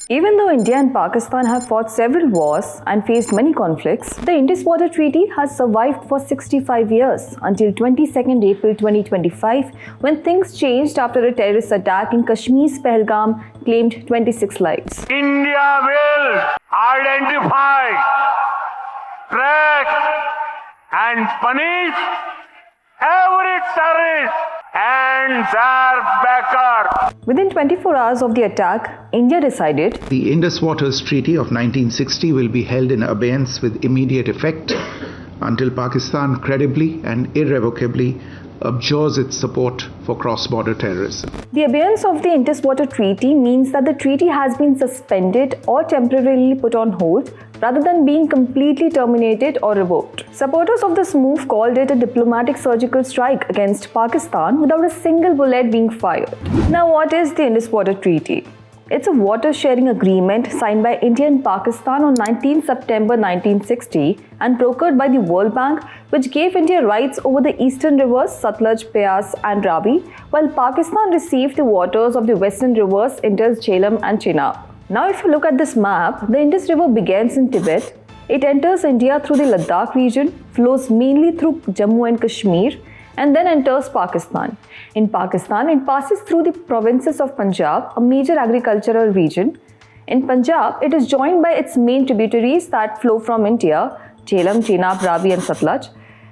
Even though India and Pakistan have fought several wars and faced many conflicts, the Indus Water Treaty has survived for 65 years until 22nd April 2025, when things changed after a terrorist attack in Kashmir's Pahalgam claimed 26 lives. India will identify, track and punish every terrorist and their backer. Within 24 hours of the attack, India decided the Indus Waters Treaty of 1960 will be held in abeyance with immediate effect until Pakistan credibly and irrevocably abjures its support for cross-border terrorism. The abeyance of the Indus Water Treaty means that the treaty has been suspended or temporarily put on hold rather than being completely terminated or revoked. Supporters of this move called it a diplomatic surgical strike against Pakistan without a single bullet being fired. Now, what is the Indus Water Treaty? It's a water sharing agreement signed by India and Pakistan on 19 September 1960 and brokered by the World Bank, which gave India rights over the eastern rivers Satluj, Beas and Ravi, while Pakistan received the waters of the western rivers Indus, Jhelum and Chenab. Now if you look at this map, the Indus River begins in Tibet. It enters India through the Ladakh region, flows mainly through Jammu and Kashmir, and then enters Pakistan. In Pakistan, it passes through the provinces of Punjab, a major agricultural region. In Punjab, it is joined by its main tributaries that flow from India, Jhelum, Chenab, Ravi and Satluj.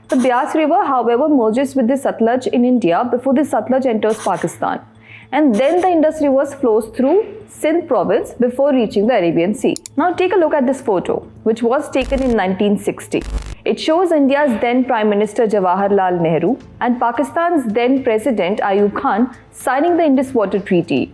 The Beas River, however, merges with the Satluj in India before the Satluj enters Pakistan. And then the Indus River flows through Sindh province before reaching the Arabian Sea. Now take a look at this photo, which was taken in 1960. It shows India's then Prime Minister Jawaharlal Nehru and Pakistan's then President Ayub Khan signing the Indus Water Treaty.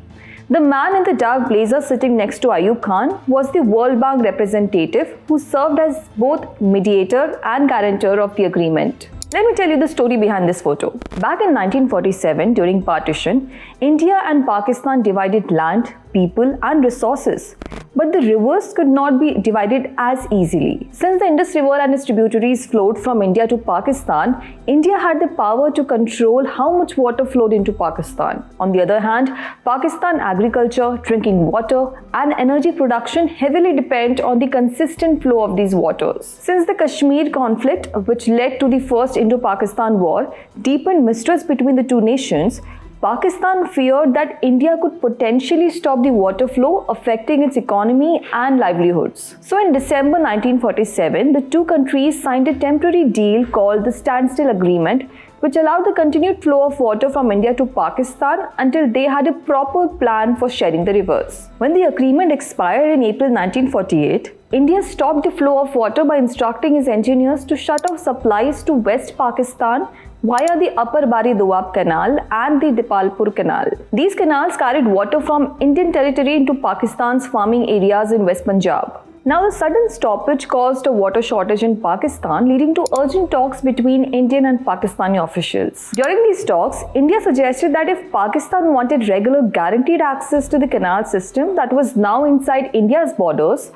The man in the dark blazer sitting next to Ayub Khan was the World Bank representative who served as both mediator and guarantor of the agreement. Let me tell you the story behind this photo. Back in 1947, during partition, India and Pakistan divided land, people and resources. But the rivers could not be divided as easily. Since the Indus River and its tributaries flowed from India to Pakistan, India had the power to control how much water flowed into Pakistan. On the other hand, Pakistan agriculture, drinking water and energy production heavily depend on the consistent flow of these waters. Since the Kashmir conflict, which led to the First Indo-Pakistan War, deepened mistrust between the two nations, Pakistan feared that India could potentially stop the water flow, affecting its economy and livelihoods. So in December 1947, the two countries signed a temporary deal called the Standstill Agreement, which allowed the continued flow of water from India to Pakistan until they had a proper plan for sharing the rivers. When the agreement expired in April 1948, India stopped the flow of water by instructing its engineers to shut off supplies to West Pakistan via the Upper Bari Doab Canal and the Dipalpur Canal. These canals carried water from Indian territory into Pakistan's farming areas in West Punjab. Now, the sudden stoppage caused a water shortage in Pakistan, leading to urgent talks between Indian and Pakistani officials. During these talks, India suggested that if Pakistan wanted regular guaranteed access to the canal system that was now inside India's borders,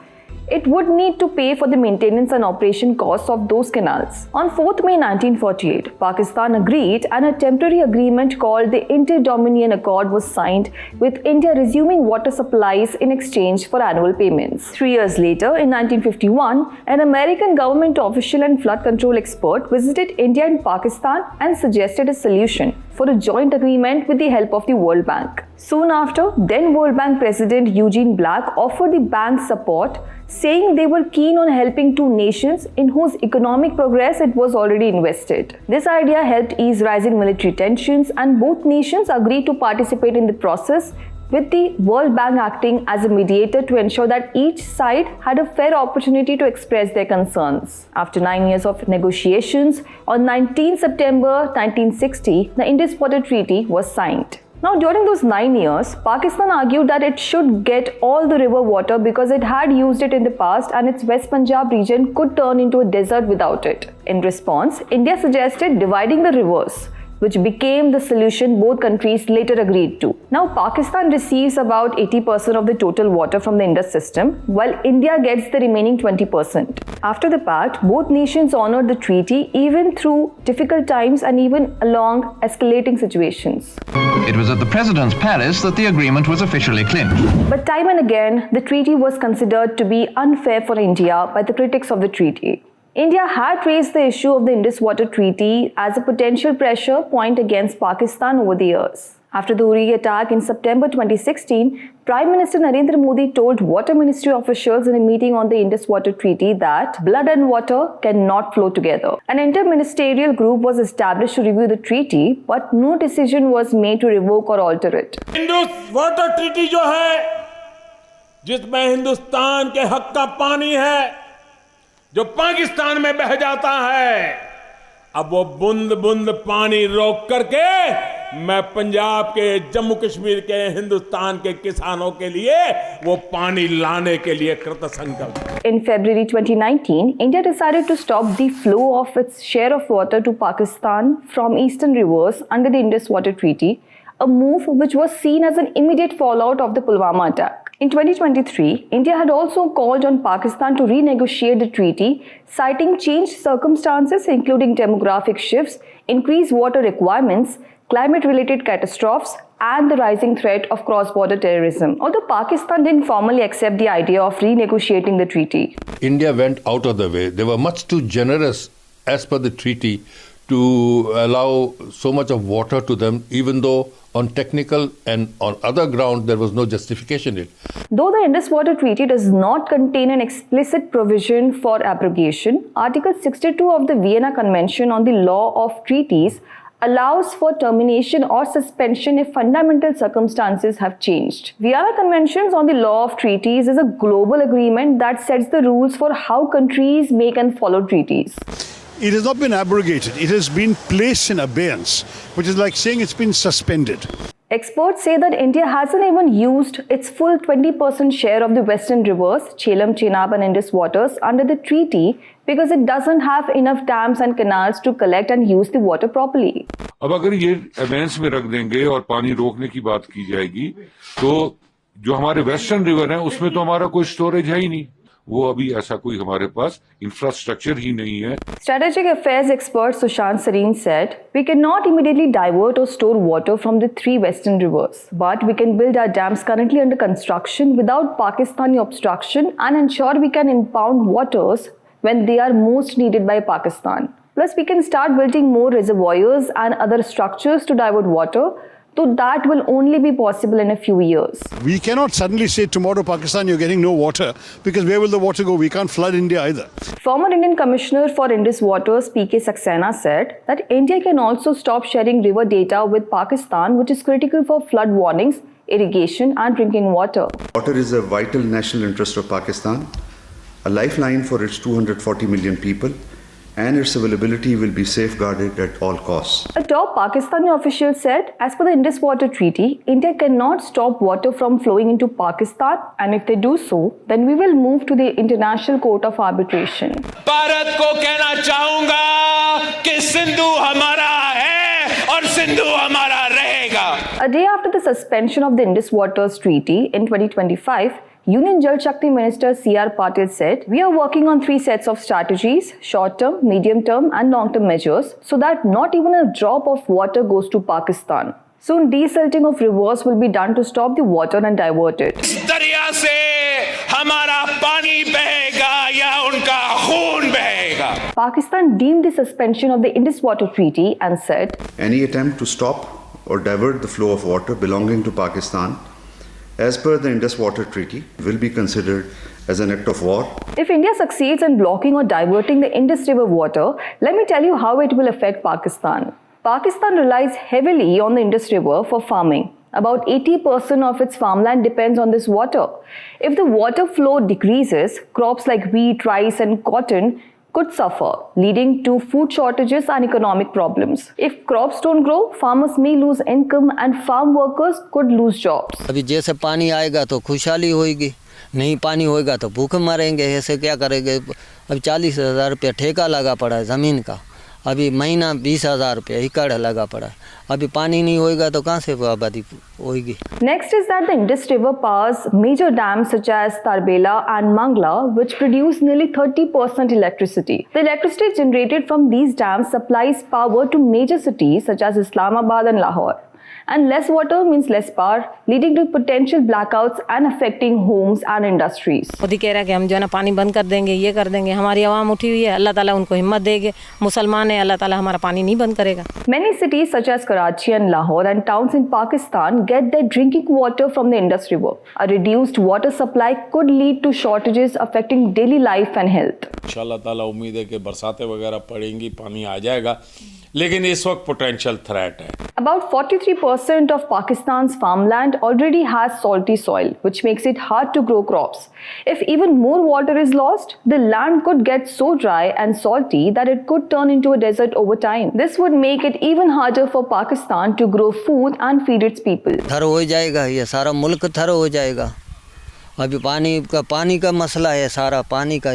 it would need to pay for the maintenance and operation costs of those canals. On 4th May 1948, Pakistan agreed and a temporary agreement called the Inter-Dominion Accord was signed, with India resuming water supplies in exchange for annual payments. 3 years later, in 1951, an American government official and flood control expert visited India and Pakistan and suggested a solution for a joint agreement with the help of the World Bank. Soon after, then World Bank President Eugene Black offered the bank's support, saying they were keen on helping two nations in whose economic progress it was already invested. This idea helped ease rising military tensions, and both nations agreed to participate in the process, with the World Bank acting as a mediator to ensure that each side had a fair opportunity to express their concerns. After 9 years of negotiations, on 19 September 1960, the Indus Water Treaty was signed. Now, during those 9 years, Pakistan argued that it should get all the river water because it had used it in the past and its West Punjab region could turn into a desert without it. In response, India suggested dividing the rivers, which became the solution both countries later agreed to. Now, Pakistan receives about 80% of the total water from the Indus system, while India gets the remaining 20%. After the pact, both nations honored the treaty even through difficult times and even along escalating situations. It was at the President's Palace that the agreement was officially clinched. But time and again, the treaty was considered to be unfair for India by the critics of the treaty. India had raised the issue of the Indus Water Treaty as a potential pressure point against Pakistan over the years. After the Uri attack in September 2016, Prime Minister Narendra Modi told Water Ministry officials in a meeting on the Indus Water Treaty that blood and water cannot flow together. An inter-ministerial group was established to review the treaty, but no decision was made to revoke or alter it. Indus Water Treaty जो है, जिसमें हिंदुस्तान के हक का पानी है, जो पाकिस्तान में बह जाता है, अब वो बूंद बूंद पानी रोक करके मैं पंजाब के, जम्मू कश्मीर के, हिंदुस्तान के किसानों के लिए वो पानी लाने के लिए कृतसंकल्प. In February 2019, India decided to stop the flow of its share of water to Pakistan from eastern rivers under the Indus Water Treaty, a move which was seen as an immediate fallout of the Pulwama attack. In 2023, India had also called on Pakistan to renegotiate the treaty, citing changed circumstances including demographic shifts, increased water requirements, climate-related catastrophes, and the rising threat of cross-border terrorism. Although Pakistan didn't formally accept the idea of renegotiating the treaty. India went out of the way. They were much too generous as per the treaty to allow so much of water to them, even though on technical and on other ground there was no justification in it. Though the Indus Water Treaty does not contain an explicit provision for abrogation, Article 62 of the Vienna Convention on the Law of Treaties allows for termination or suspension if fundamental circumstances have changed. Vienna Conventions on the Law of Treaties is a global agreement that sets the rules for how countries make and follow treaties. It has not been abrogated. It has been placed in abeyance, which is like saying it's been suspended. Experts say that India hasn't even used its full 20% share of the western rivers, Jhelum, Chenab and Indus waters under the treaty because it doesn't have enough dams and canals to collect and use the water properly. अब अगर ये अबेंस में रख देंगे और पानी रोकने की बात की जाएगी, तो जो हमारे वेस्टर्न रिवर हैं उसमें तो हमारा कोई स्टोरेज है ही नहीं. वो अभी ऐसा कोई हमारे पास इंफ्रास्ट्रक्चर ही नहीं है. Strategic affairs expert Sushant Sareen said, "We cannot immediately divert or store water from the three western rivers, but we can build our dams currently under construction without Pakistani obstruction and ensure we can impound waters when they are most needed by Pakistan. Plus, we can start building more reservoirs and other structures to divert water. So that will only be possible in a few years." We cannot suddenly say tomorrow, Pakistan, you're getting no water, because where will the water go? We can't flood India either. Former Indian Commissioner for Indus Waters P.K. Saxena said that India can also stop sharing river data with Pakistan, which is critical for flood warnings, irrigation and drinking water. Water is a vital national interest of Pakistan, a lifeline for its 240 million people, and its availability will be safeguarded at all costs. A top Pakistani official said, as per the Indus Water Treaty, India cannot stop water from flowing into Pakistan, and if they do so, then we will move to the International Court of Arbitration. Bharat को कहना चाहूंगा कि सिंधु हमारा है और सिंधु हमारा रहेगा. A day after the suspension of the Indus Waters Treaty in 2025, Union Jal Shakti Minister C.R. Patil said, "We are working on 3 sets of strategies, short-term, medium-term and long-term measures, so that not even a drop of water goes to Pakistan. Soon desilting of rivers will be done to stop the water and divert it." इस दरिया से हमारा पानी बहेगा या उनका खून बहेगा. Pakistan deemed the suspension of the Indus Water Treaty and said, Any attempt to stop or divert the flow of water belonging to Pakistan, as per the Indus Water Treaty, will be considered as an act of war. If India succeeds in blocking or diverting the Indus River water, let me tell you how it will affect Pakistan. Pakistan relies heavily on the Indus River for farming. About 80% of its farmland depends on this water. If the water flow decreases, crops like wheat, rice and cotton could suffer, leading to food shortages and economic problems. If crops don't grow, farmers may lose income and farm workers could lose jobs. अभी जैसे पानी आएगा तो खुशहाली होगी, नहीं पानी होएगा तो भूखे मरेंगे. ऐसे क्या करेंगे? अब 40,000 रुपया ठेका लगा पड़ा है ज़मीन का. अभी महीना 20,000 रुपया एकड़ लगा पड़ा। अभी पानी नहीं होएगा तो कहाँ से आबादी होएगी। Next is that the Indus River powers major dams such as Tarbela and Mangla, which produce nearly 30% electricity. The electricity generated from these dams supplies power to major cities such as Islamabad and Lahore. And less water means less power, leading to potential blackouts and affecting homes and industries. Modi कह रहा है कि हम जो है ना पानी बंद कर देंगे, ये कर देंगे। हमारी आवाम उठी हुई है, अल्लाह ताला उनको हिम्मत देंगे। मुसलमान है, अल्लाह ताला हमारा पानी नहीं बंद करेगा। Many cities such as Karachi and Lahore and towns in Pakistan get their drinking water from the Indus River. A reduced water supply could lead to shortages affecting daily life and health. इंशाल्लाह ताला उम्मीद है कि बरसातें वगैरह पड़ेंगी, पानी आ जाएगा, लेकिन इस वक्त पोटेंशियल थ्रेट है। About 43% of Pakistan's farmland already has salty soil, which makes it hard to grow crops. If even more water is lost, the land could get so dry and salty that it could turn into a desert over time. This would make it even harder for Pakistan to grow food and feed its people. थर हो जाएगा, ये सारा मुल्क थर हो जाएगा। अभी पानी का मसला है, सारा पानी का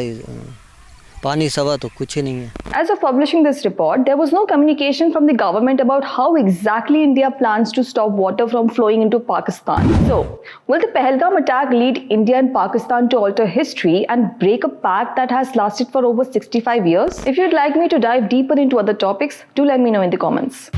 पानी सवा तो कुछ नहीं है। As of publishing this report, there was no communication from the government about how exactly India plans to stop water from flowing into Pakistan. So, will the Pahalgam attack lead India and Pakistan to alter history and break a pact that has lasted for over 65 years? If you'd like me to dive deeper into other topics, do let me know in the comments.